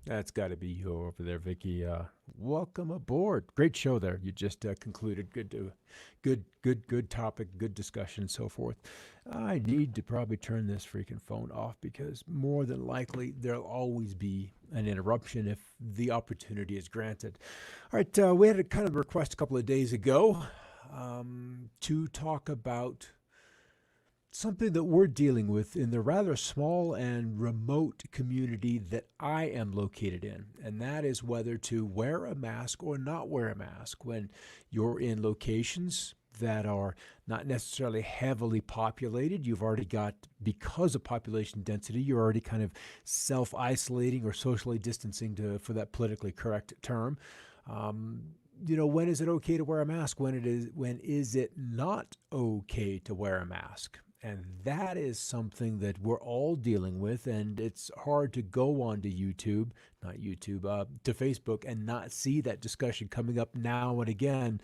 That's got to be you over there, Vicky. Welcome aboard. Great show there. You just concluded. Good topic, good discussion, and so forth. I need to probably turn this freaking phone off because more than likely there'll always be an interruption if the opportunity is granted. All right, we had a kind of request a couple of days ago to talk about something that we're dealing with in the rather small and remote community that I am located in, and that is whether to wear a mask or not wear a mask when you're in locations that are not necessarily heavily populated. You've already got, because of population density, you're already kind of self isolating or socially distancing, for that politically correct term. Um, when is it okay to wear a mask? When is it not okay to wear a mask? And that is something that we're all dealing with, and it's hard to go onto YouTube, not YouTube, to Facebook, and not see that discussion coming up now and again,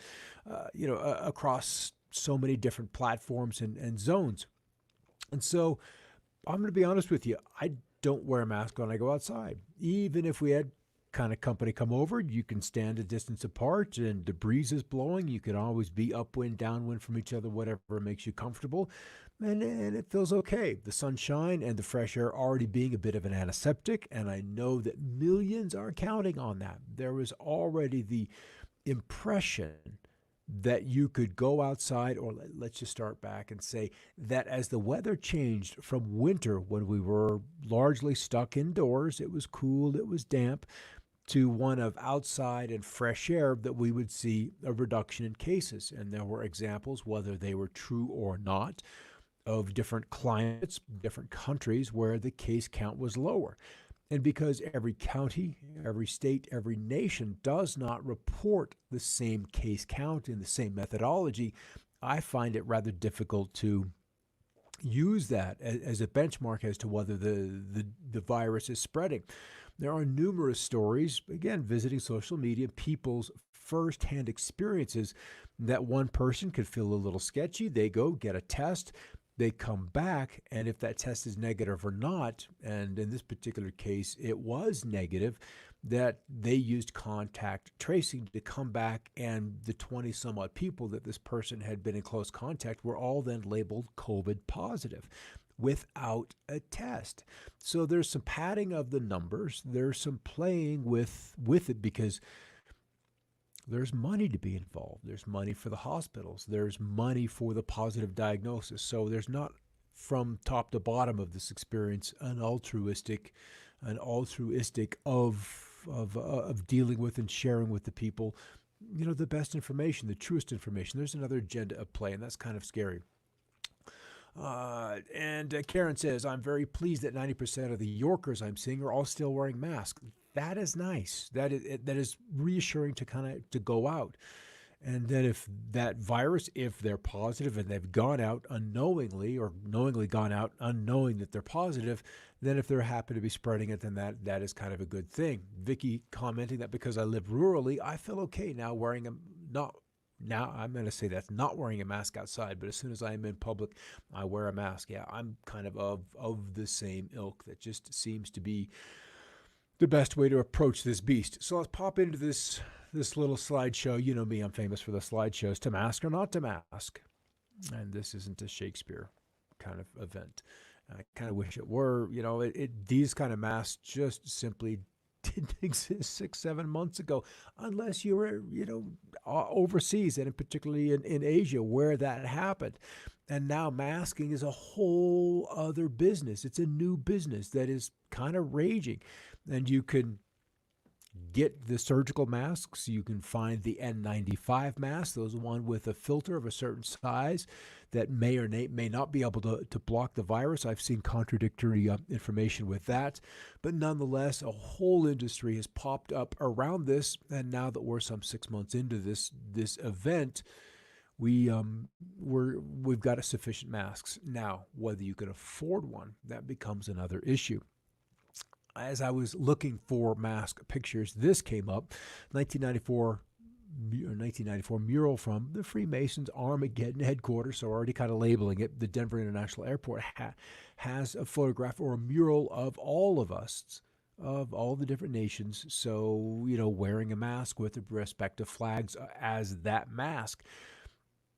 across so many different platforms and zones. And so I'm going to be honest with you. I don't wear a mask when I go outside. Even if we had kind of company come over, you can stand a distance apart and the breeze is blowing. You can always be upwind, downwind from each other, whatever makes you comfortable. And it feels okay. The sunshine and the fresh air already being a bit of an antiseptic. And I know that millions are counting on that. There was already the impression that you could go outside, or let's just start back and say that as the weather changed from winter, when we were largely stuck indoors, it was cool, it was damp, to one of outside and fresh air, that we would see a reduction in cases. And there were examples, whether they were true or not, of different climates, different countries where the case count was lower. And because every county, every state, every nation does not report the same case count in the same methodology, I find it rather difficult to use that as a benchmark as to whether the virus is spreading. There are numerous stories, again, visiting social media, people's firsthand experiences, that one person could feel a little sketchy. They go get a test. They come back, and if that test is negative or not, and in this particular case it was negative, that they used contact tracing to come back, and the 20 some odd people that this person had been in close contact were all then labeled COVID positive without a test. So there's some padding of the numbers. There's some playing with it, because there's money to be involved. There's money for the hospitals. There's money for the positive diagnosis. So there's not, from top to bottom of this experience, an altruistic of dealing with and sharing with the people, the best information, the truest information. There's another agenda at play, and that's kind of scary. And Karen says, I'm very pleased that 90% of the Yorkers I'm seeing are all still wearing masks. That is nice. That is reassuring to kind of to go out. And then if that virus, if they're positive and they've gone out unknowingly, or knowingly gone out unknowing that they're positive, then if they're happy to be spreading it, then that is kind of a good thing. Vicky commenting that because I live rurally, I feel okay now wearing a not now I'm going to say that's not wearing a mask outside, but as soon as I'm in public, I wear a mask. Yeah, I'm kind of the same ilk. That just seems to be the best way to approach this beast. So let's pop into this little slideshow. You know me, I'm famous for the slideshows. To mask or not to mask. And this isn't a Shakespeare kind of event. I kind of wish it were. These kind of masks just simply didn't exist 6-7 months ago, unless you were overseas, and particularly in Asia, where that happened. And now masking is a whole other business. It's a new business that is kind of raging. And you can get the surgical masks. You can find the N95 masks, those one with a filter of a certain size that may or may not be able to block the virus. I've seen contradictory information with that. But nonetheless, a whole industry has popped up around this. And now that we're some 6 months into this event, we've got a sufficient masks. Now, whether you can afford one, that becomes another issue. As I was looking for mask pictures, this came up. 1994 mural from the Freemasons Armageddon headquarters, so already kind of labeling it. The Denver International Airport has a photograph or a mural of all of us of all the different nations. So, wearing a mask with the respective flags as that mask.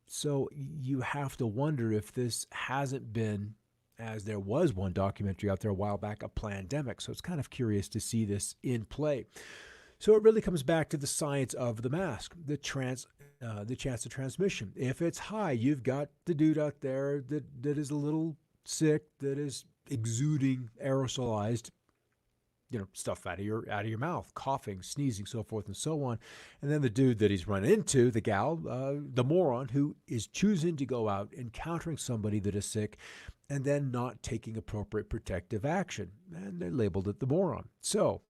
So you have to wonder if this hasn't been, as there was one documentary out there a while back, a pandemic. So it's kind of curious to see this in play. So it really comes back to the science of the mask, the chance of transmission. If it's high, you've got the dude out there that is a little sick, that is exuding aerosolized stuff out of your mouth, coughing, sneezing, so forth and so on. And then the dude that he's run into, the gal, the moron who is choosing to go out, encountering somebody that is sick, and then not taking appropriate protective action. And they labeled it the moron. So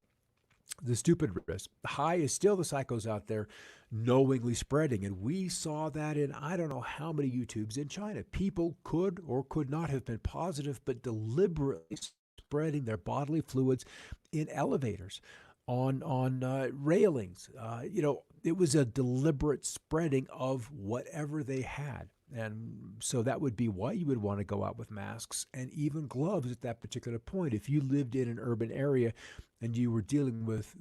the stupid risk. High is still the psychos out there knowingly spreading. And we saw that in I don't know how many YouTubes in China. People could or could not have been positive, but deliberately spreading their bodily fluids in elevators, on railings. It was a deliberate spreading of whatever they had. And so that would be why you would want to go out with masks and even gloves at that particular point. If you lived in an urban area and you were dealing with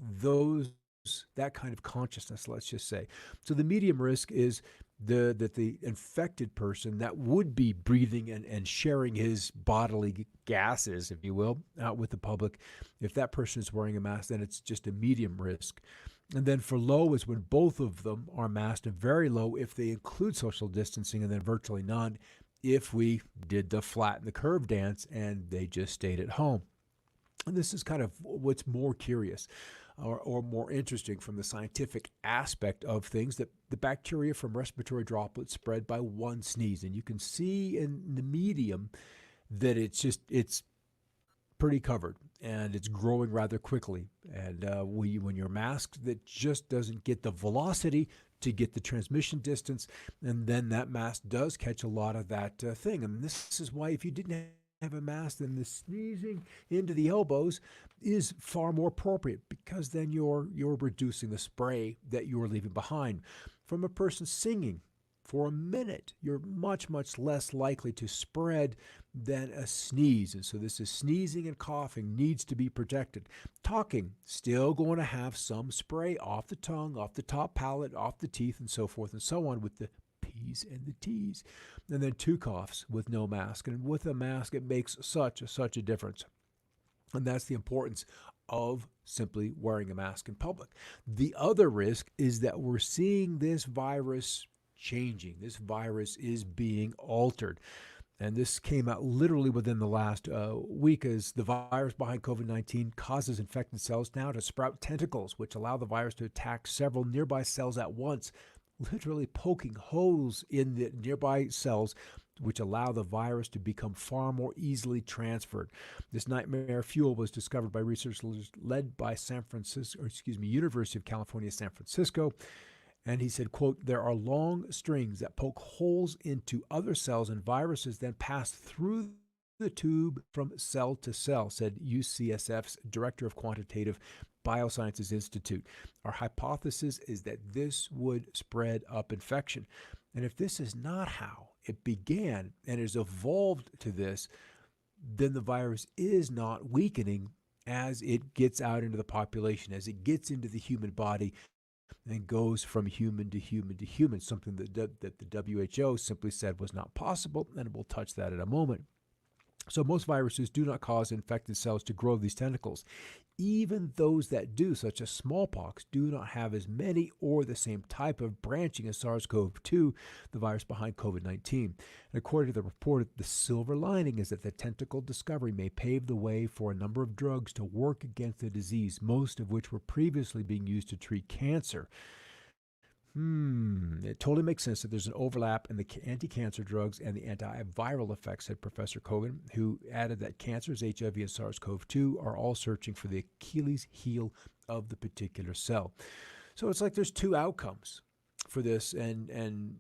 that kind of consciousness, let's just say. So the medium risk is that the infected person that would be breathing and sharing his bodily gases, if you will, out with the public. If that person is wearing a mask, then it's just a medium risk. And then for low is when both of them are masked, and very low if they include social distancing, and then virtually none if we did the flatten the curve dance and they just stayed at home. And this is kind of what's more curious or more interesting from the scientific aspect of things, that the bacteria from respiratory droplets spread by one sneeze. And you can see in the medium that it's pretty covered and it's growing rather quickly. And when you're masked, that just doesn't get the velocity to get the transmission distance. And then that mask does catch a lot of that thing. And this is why if you didn't have a mask, then the sneezing into the elbows is far more appropriate, because then you're reducing the spray that you're leaving behind. From a person singing for a minute, you're much, much less likely to spread than a sneeze. And so this is sneezing and coughing needs to be protected. Talking, still going to have some spray off the tongue, off the top palate, off the teeth, and so forth and so on with the P's and the T's. And then two coughs with no mask. And with a mask, it makes such a difference. And that's the importance of simply wearing a mask in public. The other risk is that we're seeing this virus changing. This virus is being altered. And this came out literally within the last week, as the virus behind COVID-19 causes infected cells now to sprout tentacles, which allow the virus to attack several nearby cells at once, literally poking holes in the nearby cells, which allow the virus to become far more easily transferred. This nightmare fuel was discovered by researchers led by University of California, San Francisco. And he said, quote, "There are long strings that poke holes into other cells, and viruses then pass through the tube from cell to cell," said UCSF's Director of Quantitative Biosciences Institute. "Our hypothesis is that this would spread up infection." And if this is not how it began and has evolved to this, then the virus is not weakening as it gets out into the population, as it gets into the human body and goes from human to human to human, something that the WHO simply said was not possible, and we'll touch that in a moment. So most viruses do not cause infected cells to grow these tentacles. Even those that do, such as smallpox, do not have as many or the same type of branching as SARS-CoV-2, the virus behind COVID-19. And according to the report, the silver lining is that the tentacle discovery may pave the way for a number of drugs to work against the disease, most of which were previously being used to treat cancer. It totally makes sense that there's an overlap in the anti-cancer drugs and the antiviral effects, said Professor Kogan, who added that cancers, HIV, and SARS-CoV-2 are all searching for the Achilles heel of the particular cell. So it's like there's two outcomes for this, and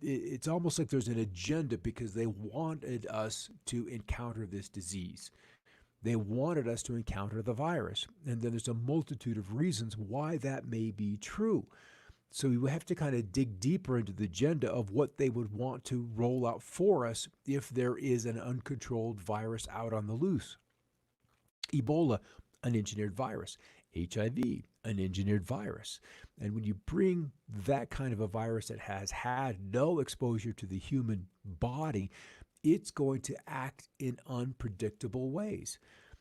it's almost like there's an agenda, because they wanted us to encounter this disease. They wanted us to encounter the virus. And then there's a multitude of reasons why that may be true. So we have to kind of dig deeper into the agenda of what they would want to roll out for us if there is an uncontrolled virus out on the loose. Ebola, an engineered virus. HIV, an engineered virus. And when you bring that kind of a virus that has had no exposure to the human body, it's going to act in unpredictable ways.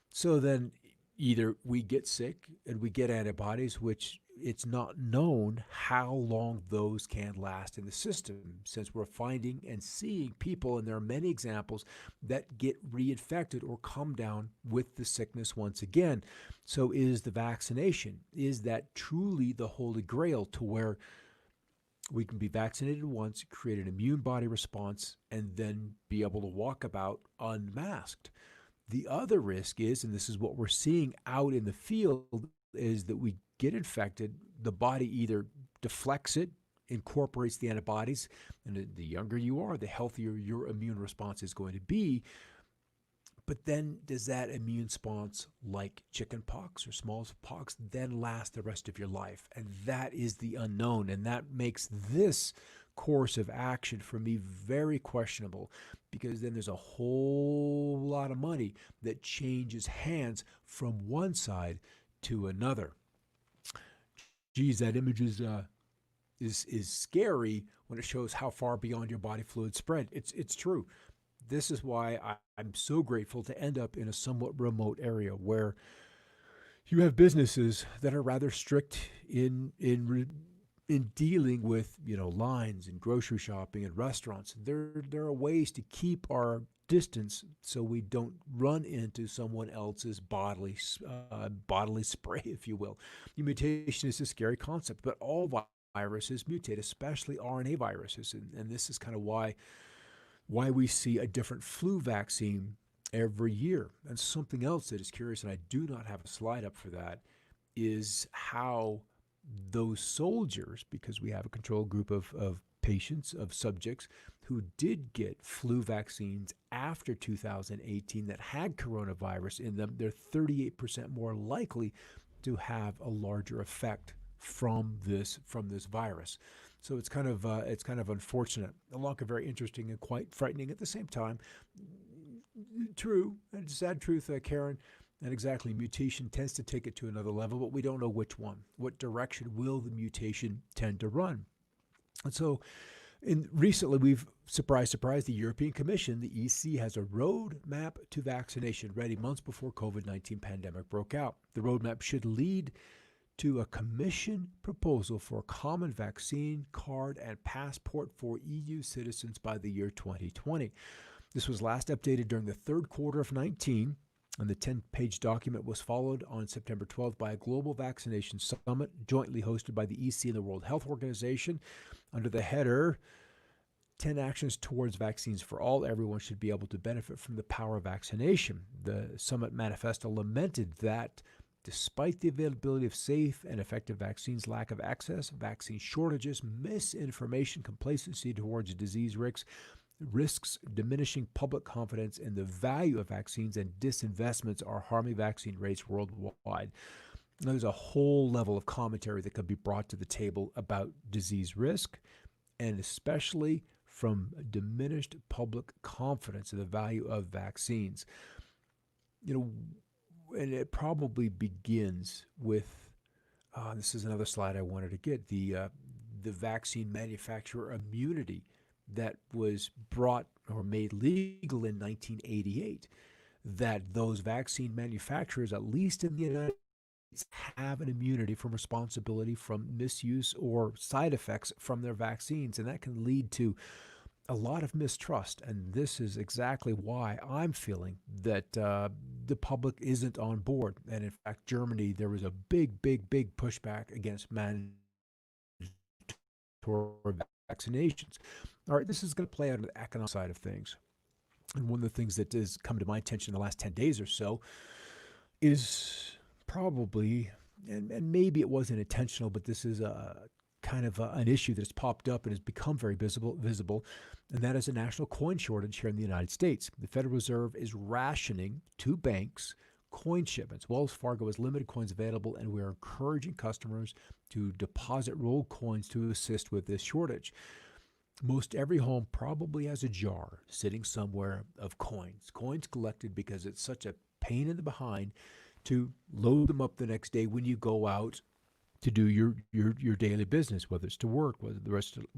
So then either we get sick and we get antibodies, which it's not known how long those can last in the system, since we're finding and seeing people, and there are many examples, that get reinfected or come down with the sickness once again. So is the vaccination, is that truly the holy grail to where we can be vaccinated once, create an immune body response, and then be able to walk about unmasked? The other risk is, and this is what we're seeing out in the field, is that we get infected, the body either deflects it, incorporates the antibodies, and the younger you are, the healthier your immune response is going to be. But then does that immune response, like chickenpox or smallpox, then last the rest of your life? And that is the unknown, and that makes this course of action for me very questionable, because then there's a whole lot of money that changes hands from one side to another. Geez, that image is scary when it shows how far beyond your body fluid spread. It's true. This is why I'm so grateful to end up in a somewhat remote area where you have businesses that are rather strict in dealing with lines and grocery shopping and restaurants. There are ways to keep our distance so we don't run into someone else's bodily spray, if you will. The mutation is a scary concept, but all viruses mutate, especially RNA viruses, and this is kind of why we see a different flu vaccine every year. And something else that is curious, and I do not have a slide up for that, is how those soldiers, because we have a control group of patients, of subjects who did get flu vaccines after 2018 that had coronavirus in them, they're 38% more likely to have a larger effect from this virus. So it's kind of unfortunate, along with very interesting and quite frightening at the same time. True, and sad truth, Karen. And exactly, mutation tends to take it to another level, but we don't know which one. What direction will the mutation tend to run? And so, recently, we've, surprise, the European Commission, the EC, has a roadmap to vaccination ready months before COVID-19 pandemic broke out. The roadmap should lead to a Commission proposal for a common vaccine card and passport for EU citizens by the year 2020. This was last updated during the third quarter of 19, and the 10-page document was followed on September 12th by a global vaccination summit jointly hosted by the EC and the World Health Organization under the header 10 Actions Towards Vaccines for All. Everyone should be able to benefit from the power of vaccination. The summit manifesto lamented that despite the availability of safe and effective vaccines, lack of access, vaccine shortages, misinformation, complacency towards disease risks, diminishing public confidence in the value of vaccines, and disinvestments are harming vaccine rates worldwide. Now, there's a whole level of commentary that could be brought to the table about disease risk, and especially from diminished public confidence in the value of vaccines. And it probably begins with, this is another slide I wanted to get, the vaccine manufacturer immunity that was brought or made legal in 1988, that those vaccine manufacturers, at least in the United States, have an immunity from responsibility from misuse or side effects from their vaccines. And that can lead to a lot of mistrust. And this is exactly why I'm feeling that the public isn't on board. And in fact, Germany, there was a big pushback against mandatory vaccinations. All right, this is going to play out on the economic side of things. And one of the things that has come to my attention in the last 10 days or so is probably, and maybe it wasn't intentional, but this is a kind of an issue that's popped up and has become very visible, and that is a national coin shortage here in the United States. The Federal Reserve is rationing to banks coin shipments. Wells Fargo has limited coins available, and we are encouraging customers to deposit rolled coins to assist with this shortage. Most every home probably has a jar sitting somewhere of coins collected because it's such a pain in the behind to load them up the next day when you go out to do your daily business, whether it's to work,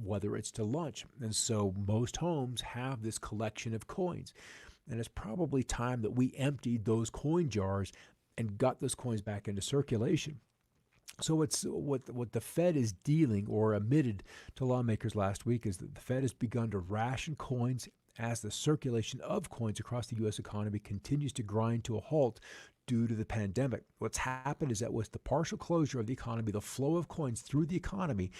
whether it's to lunch. And so most homes have this collection of coins. And it's probably time that we emptied those coin jars and got those coins back into circulation. So it's what the Fed is dealing or admitted to lawmakers last week is that the Fed has begun to ration coins as the circulation of coins across the U.S. economy continues to grind to a halt due to the pandemic. What's happened is that with the partial closure of the economy, the flow of coins through the economy,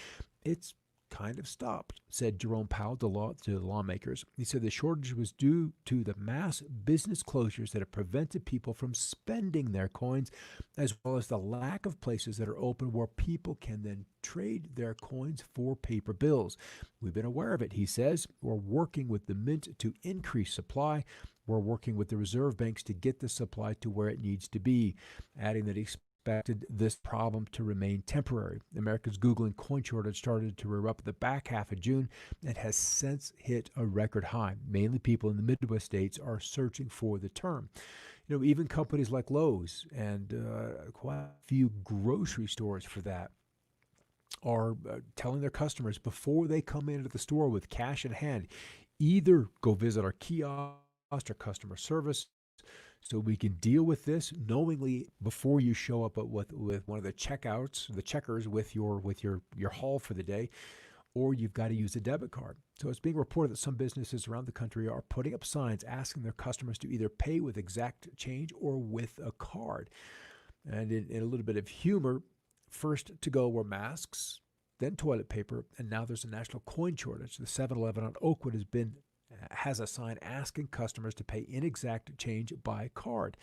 it's kind of stopped, said Jerome Powell to the lawmakers. He said the shortage was due to the mass business closures that have prevented people from spending their coins, as well as the lack of places that are open where people can then trade their coins for paper bills. We've been aware of it, he says. We're working with the Mint to increase supply. We're working with the reserve banks to get the supply to where it needs to be, adding that he expected this problem to remain temporary. America's Googling coin shortage started to erupt the back half of June and has since hit a record high. Mainly people in the Midwest states are searching for the term. Even companies like Lowe's and quite a few grocery stores for that are telling their customers before they come into the store with cash in hand, either go visit our kiosk or customer service so we can deal with this knowingly before you show up with one of the checkers with your haul for the day, or you've got to use a debit card. So it's being reported that some businesses around the country are putting up signs asking their customers to either pay with exact change or with a card. And in a little bit of humor, first to go were masks, then toilet paper, and now there's a national coin shortage. The 7-Eleven on Oakwood has a sign asking customers to pay inexact change by card.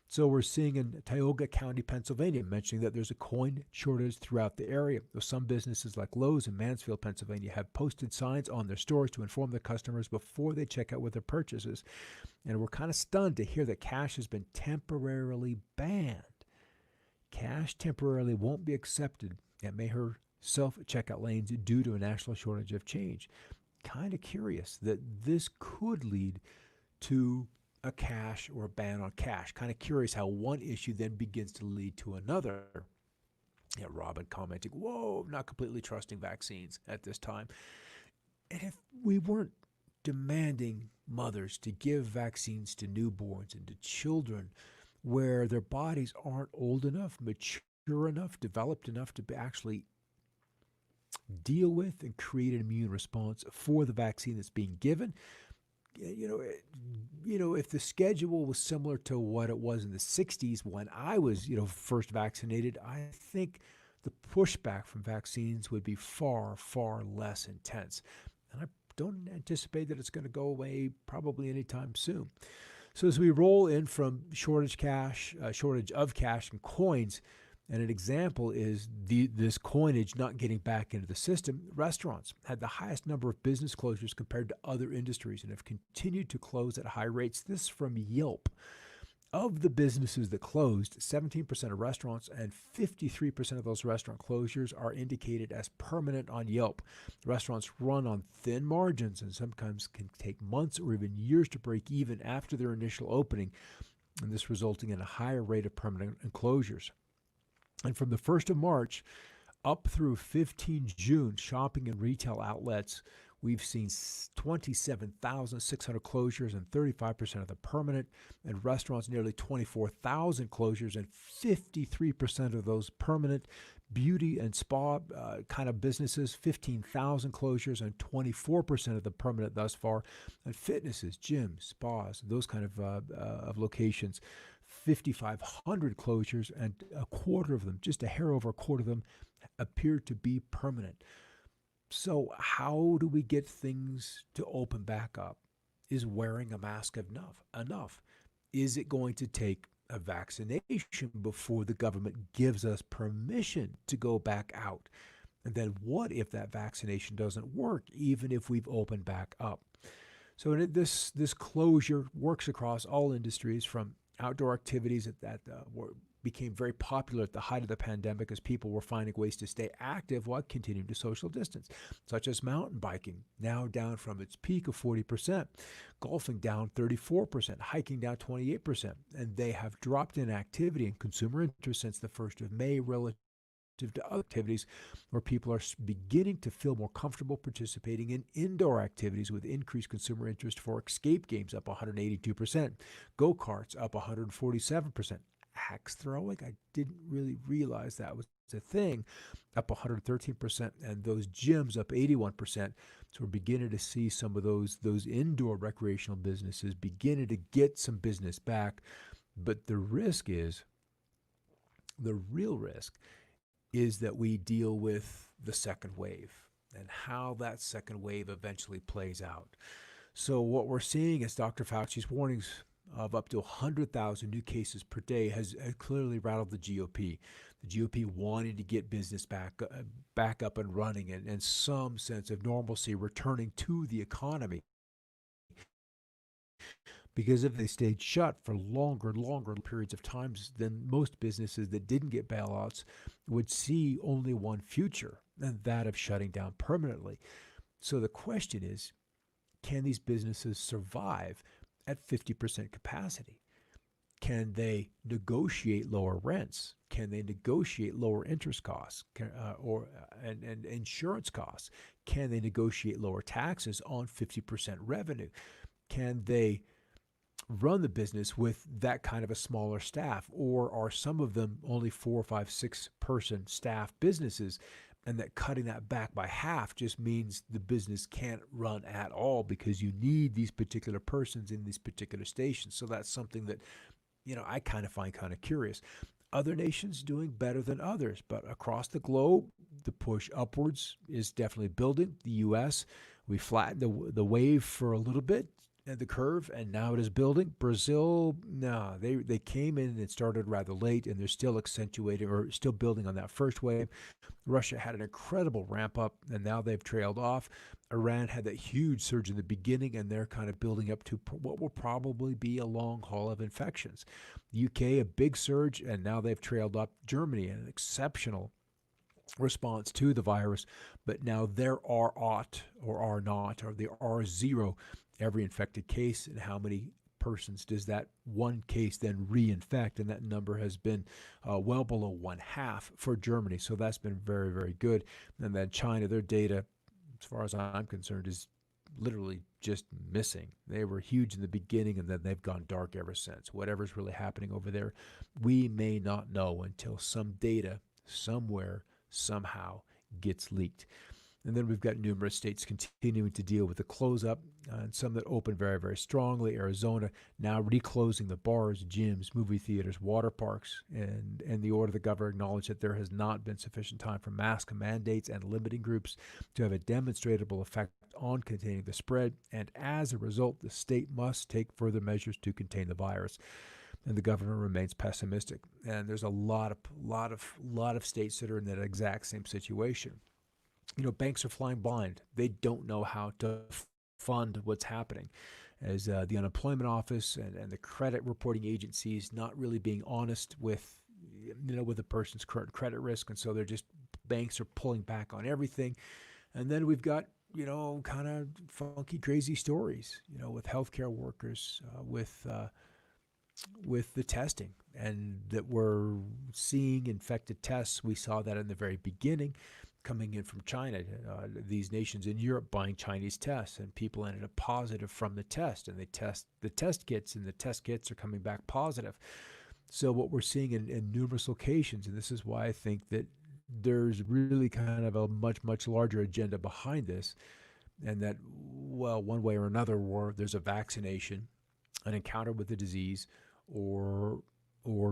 So we're seeing in Tioga County, Pennsylvania, mentioning that there's a coin shortage throughout the area. Though some businesses like Lowe's in Mansfield, Pennsylvania, have posted signs on their stores to inform their customers before they check out with their purchases. And we're kind of stunned to hear that cash has been temporarily banned. Cash temporarily won't be accepted at Mayher self-checkout lanes due to a national shortage of change. Kind of curious that this could lead to a cash or a ban on cash. Kind of curious how one issue then begins to lead to another. Robin commenting, whoa, I'm not completely trusting vaccines at this time. And if we weren't demanding mothers to give vaccines to newborns and to children where their bodies aren't old enough, mature enough, developed enough to actually deal with and create an immune response for the vaccine that's being given. If the schedule was similar to what it was in the 60s when I was, first vaccinated, I think the pushback from vaccines would be far, far less intense. And I don't anticipate that it's going to go away probably anytime soon. So as we roll in from shortage of cash and coins, and an example is this coinage not getting back into the system. Restaurants had the highest number of business closures compared to other industries and have continued to close at high rates. This from Yelp. Of the businesses that closed, 17% of restaurants and 53% of those restaurant closures are indicated as permanent on Yelp. Restaurants run on thin margins and sometimes can take months or even years to break even after their initial opening, and this resulting in a higher rate of permanent closures. And from the 1st of March up through 15 June, shopping and retail outlets, we've seen 27,600 closures and 35% of them permanent, and restaurants nearly 24,000 closures and 53% of those permanent. Beauty and spa kind of businesses, 15,000 closures and 24% of the permanent thus far. And fitnesses, gyms, spas, those kind of locations, 5,500 closures, and a quarter of them, just a hair over a quarter of them, appear to be permanent. So how do we get things to open back up? Is wearing a mask enough? Is it going to take a vaccination before the government gives us permission to go back out? And then what if that vaccination doesn't work, even if we've opened back up? So this closure works across all industries, from outdoor activities that became very popular at the height of the pandemic as people were finding ways to stay active while continuing to social distance, such as mountain biking, now down from its peak of 40%, golfing down 34%, hiking down 28%, and they have dropped in activity and consumer interest since the 1st of May relative to other activities where people are beginning to feel more comfortable participating in indoor activities with increased consumer interest for escape games up 182%, go-karts up 147%, axe throwing, I didn't really realize that was a thing, up 113%, and those gyms up 81%. So we're beginning to see some of those indoor recreational businesses beginning to get some business back. But the real risk is that we deal with the second wave and how that second wave eventually plays out. So what we're seeing is Dr. Fauci's warnings of up to 100,000 new cases per day has clearly rattled the GOP. The GOP wanting to get business back up and running and some sense of normalcy returning to the economy. Because if they stayed shut for longer periods of times, then most businesses that didn't get bailouts would see only one future, and that of shutting down permanently. So the question is, can these businesses survive at 50% capacity? Can they negotiate lower rents? Can they negotiate lower interest costs and insurance costs? Can they negotiate lower taxes on 50% revenue? Can they run the business with that kind of a smaller staff, or are some of them only 4, 5, 6 person staff businesses, and that cutting that back by half just means the business can't run at all because you need these particular persons in these particular stations? So that's something that I kind of find kind of curious. Other nations doing better than others, but across the globe the push upwards is definitely building. The US, we flattened the wave for a little bit, the curve, and now it is building. Brazil, no, they came in and started rather late, and they're still accentuating or still building on that first wave. Russia had an incredible ramp up, and now they've trailed off. Iran had that huge surge in the beginning, and they're kind of building up to what will probably be a long haul of infections. The UK, a big surge, and now they've trailed up. Germany, an exceptional response to the virus, but now there are ought or are not, or there are zero every infected case, and how many persons does that one case then reinfect? And that number has been well below 1/2 for Germany. So that's been very, very good. And then China, their data, as far as I'm concerned, is literally just missing. They were huge in the beginning, and then they've gone dark ever since. Whatever's really happening over there, we may not know until some data somewhere, somehow gets leaked. And then we've got numerous states continuing to deal with the close-up, and some that open very, very strongly. Arizona now reclosing the bars, gyms, movie theaters, water parks, and the order the governor acknowledged that there has not been sufficient time for mask mandates and limiting groups to have a demonstrable effect on containing the spread, and as a result, the state must take further measures to contain the virus. And the governor remains pessimistic. And there's a lot of states that are in that exact same situation. Banks are flying blind. They don't know how to fund what's happening, as the unemployment office and the credit reporting agencies not really being honest with a person's current credit risk, and so banks are pulling back on everything. And then we've got kind of funky, crazy stories, with healthcare workers, with the testing, and that we're seeing infected tests. We saw that in the very beginning, coming in from China, these nations in Europe buying Chinese tests, and people ended up positive from the test, and they test the test kits, and the test kits are coming back positive. So what we're seeing in numerous locations, and this is why I think that there's really kind of a much, much larger agenda behind this, and that, well, one way or another, or there's a vaccination, an encounter with the disease, or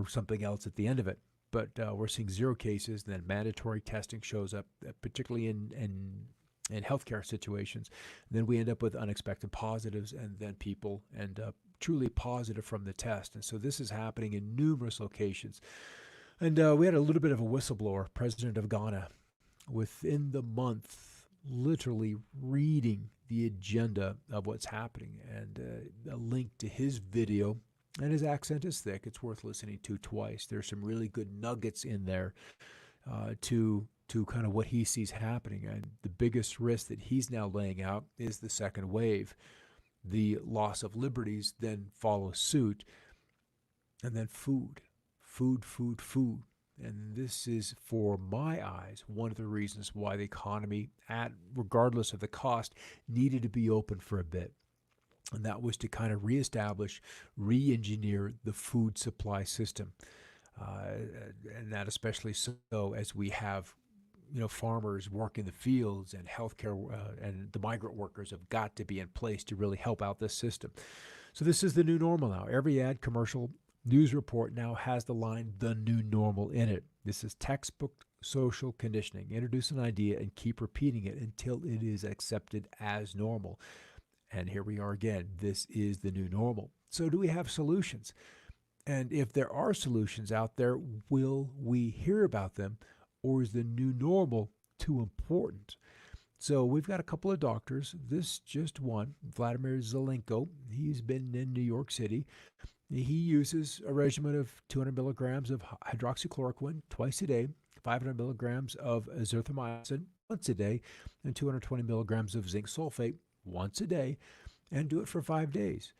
something else at the end of it. But we're seeing zero cases, and then mandatory testing shows up, particularly in healthcare situations. And then we end up with unexpected positives, and then people end up truly positive from the test. And so this is happening in numerous locations. And we had a little bit of a whistleblower, president of Ghana, within the month, literally reading the agenda of what's happening, and a link to his video And his accent is thick. It's worth listening to twice. There's some really good nuggets in there to kind of what he sees happening. And the biggest risk that he's now laying out is the second wave. The loss of liberties then follows suit, and then food, food, food, food. And this is, for my eyes, one of the reasons why the economy, at regardless of the cost, needed to be open for a bit. And that was to kind of reestablish, re-engineer the food supply system, uh, and that especially so as we have, farmers work in the fields, and healthcare, and the migrant workers have got to be in place to really help out this system. So this is the new normal now. Every ad, commercial, news report now has the line "the new normal" in it. This is textbook social conditioning. Introduce an idea and keep repeating it until it is accepted as normal. And here we are again. This is the new normal. So do we have solutions? And if there are solutions out there, will we hear about them? Or is the new normal too important? So we've got a couple of doctors. This just one, Vladimir Zelenko. He's been in New York City. He uses a regimen of 200 milligrams of hydroxychloroquine twice a day, 500 milligrams of azithromycin once a day, and 220 milligrams of zinc sulfate once a day, and do it for 5 days.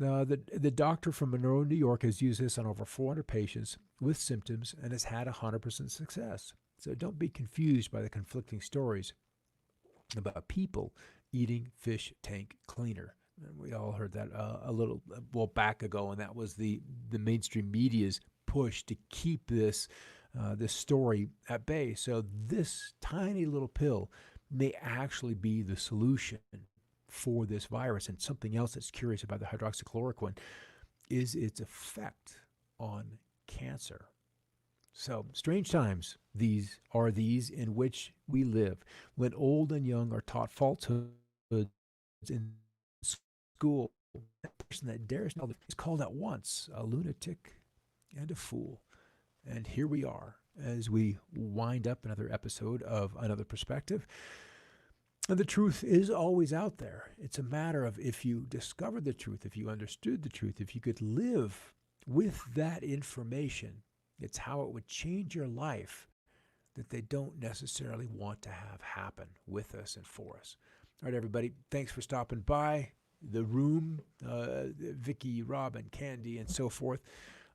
Now, the doctor from Monroe, New York, has used this on over 400 patients with symptoms and has had 100% success. So don't be confused by the conflicting stories about people eating fish tank cleaner. And we all heard that a little well back ago, and that was the mainstream media's push to keep this story at bay. So this tiny little pill may actually be the solution for this virus. And something else that's curious about the hydroxychloroquine is its effect on cancer. So, strange times these are these in which we live, when old and young are taught falsehoods in school. The person that dares tell them is called at once a lunatic and a fool. And here we are as we wind up another episode of Another Perspective. And the truth is always out there. It's a matter of, if you discovered the truth, if you understood the truth, if you could live with that information, it's how it would change your life that they don't necessarily want to have happen with us and for us. All right, everybody, thanks for stopping by the room, Vicky, Robin, Candy, and so forth.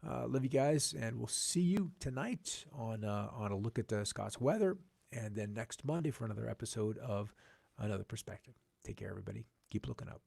Love you guys, and we'll see you tonight on a look at Scott's weather, and then next Monday for another episode of Another Perspective. Take care, everybody. Keep looking up.